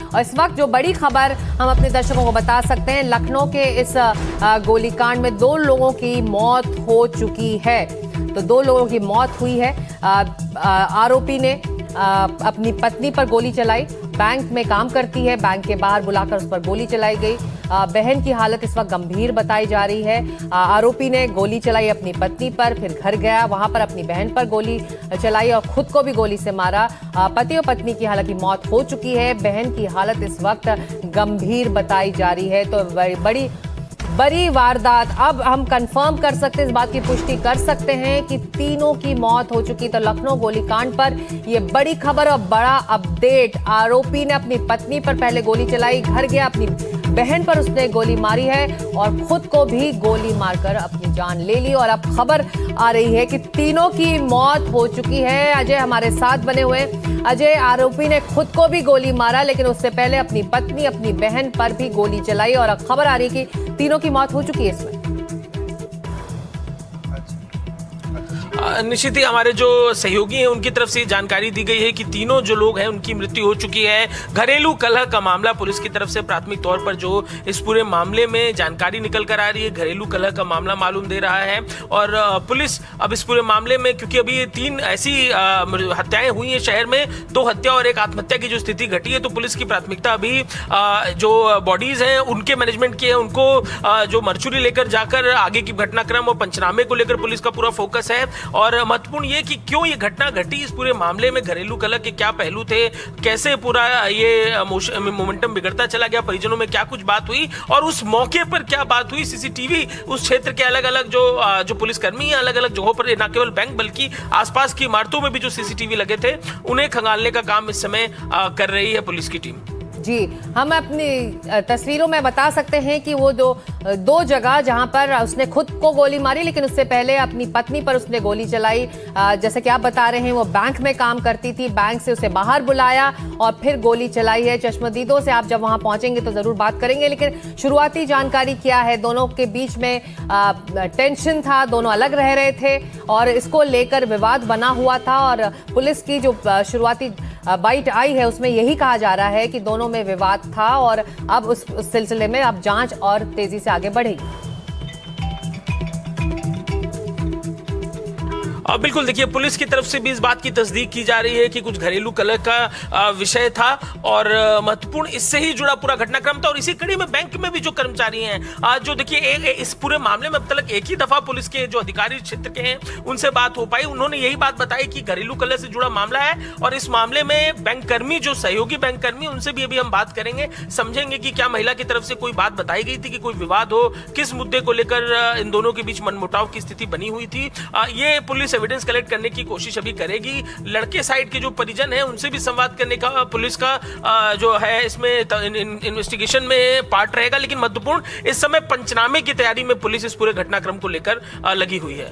और इस वक्त जो बड़ी खबर हम अपने दर्शकों को बता सकते हैं, लखनऊ के इस गोलीकांड में 2 लोगों की मौत हो चुकी है। तो 2 लोगों की मौत हुई है। आरोपी ने अपनी पत्नी पर गोली चलाई। बैंक में काम करती है, बैंक के बाहर बुलाकर उस पर गोली चलाई गई। बहन की हालत इस वक्त गंभीर बताई जा रही है। आरोपी ने गोली चलाई अपनी पत्नी पर, फिर घर गया, वहां पर अपनी बहन पर गोली चलाई और खुद को भी गोली से मारा। पति और पत्नी की हालांकि मौत हो चुकी है, बहन की हालत इस वक्त गंभीर बताई जा रही है। तो बड़ी वारदात। अब हम कंफर्म कर सकते हैं, इस बात की पुष्टि कर सकते हैं कि तीनों की मौत हो चुकी। तो लखनऊ गोलीकांड पर ये बड़ी खबर और बड़ा अपडेट। आरोपी ने अपनी पत्नी पर पहले गोली चलाई, घर गया, अपनी बहन पर उसने गोली मारी है और खुद को भी गोली मारकर अपनी जान ले ली। और अब खबर आ रही है कि तीनों की मौत हो चुकी है। अजय हमारे साथ बने हुए। अजय, आरोपी ने खुद को भी गोली मारा, लेकिन उससे पहले अपनी पत्नी, अपनी बहन पर भी गोली चलाई और अब खबर आ रही है कि तीनों की मौत हो चुकी है इसमें। निश्चित ही हमारे जो सहयोगी हैं उनकी तरफ से जानकारी दी गई है कि तीनों जो लोग हैं उनकी मृत्यु हो चुकी है। घरेलू कलह का मामला पुलिस की तरफ से प्राथमिक तौर पर जो इस पूरे मामले में जानकारी निकल कर आ रही है, घरेलू कलह का मामला मालूम दे रहा है। और पुलिस अब इस पूरे मामले में, क्योंकि अभी 3 ऐसी हत्याएं हुई हैं शहर में, 2 हत्या और 1 आत्महत्या की जो स्थिति घटी है, तो पुलिस की प्राथमिकता अभी जो बॉडीज हैं उनके मैनेजमेंट की है, उनको जो मर्चुरी लेकर जाकर आगे की घटनाक्रम और पंचनामे को लेकर पुलिस का पूरा फोकस है। और महत्वपूर्ण ये कि क्यों ये घटना घटी, इस पूरे मामले में घरेलू कलह के क्या पहलू थे, कैसे पूरा ये मोमेंटम बिगड़ता चला गया, परिजनों में क्या कुछ बात हुई और उस मौके पर क्या बात हुई। सीसीटीवी उस क्षेत्र के अलग अलग जो पुलिसकर्मी हैं अलग अलग जगहों पर, न केवल बैंक बल्कि आसपास की इमारतों में भी जो सीसीटीवी लगे थे उन्हें खंगालने का काम इस समय कर रही है पुलिस की टीम। जी, हम अपनी तस्वीरों में बता सकते हैं कि वो 2 जगह जहां पर उसने खुद को गोली मारी, लेकिन उससे पहले अपनी पत्नी पर उसने गोली चलाई। जैसे कि आप बता रहे हैं, वो बैंक में काम करती थी, बैंक से उसे बाहर बुलाया और फिर गोली चलाई है। चश्मदीदों से आप जब वहां पहुंचेंगे तो जरूर बात करेंगे, लेकिन शुरुआती जानकारी क्या है? दोनों के बीच में टेंशन था, दोनों अलग रह रहे थे और इसको लेकर विवाद बना हुआ था। और पुलिस की जो शुरुआती बाइट आई है उसमें यही कहा जा रहा है कि दोनों में विवाद था और अब उस सिलसिले में अब जांच और तेजी से आगे बढ़ेगी। बिल्कुल, देखिए पुलिस की तरफ से भी इस बात की तस्दीक की जा रही है कि कुछ घरेलू कलह का विषय था और महत्वपूर्ण इससे ही जुड़ा पूरा घटनाक्रम था। और इसी कड़ी में बैंक में भी जो कर्मचारी हैं, जो देखिए इस पूरे मामले में अब तक एक ही दफा पुलिस के जो अधिकारी क्षेत्र के हैं उनसे बात हो पाई। उन्होंने यही बात बताई कि घरेलू कलह से जुड़ा मामला है और इस मामले में बैंककर्मी, जो सहयोगी बैंककर्मी, उनसे भी अभी हम बात करेंगे, समझेंगे कि क्या महिला की तरफ से कोई बात बताई गई थी कि कोई विवाद हो, किस मुद्दे को लेकर इन दोनों के बीच मनमुटाव की स्थिति बनी हुई थी। ये पुलिस एविडेंस कलेक्ट करने की कोशिश अभी करेगी। लड़के साइड के जो परिजन हैं उनसे भी संवाद करने का पुलिस का जो है इसमें इन्वेस्टिगेशन में पार्ट रहेगा। लेकिन महत्वपूर्ण इस समय पंचनामे की तैयारी में पुलिस इस पूरे घटनाक्रम को लेकर लगी हुई है।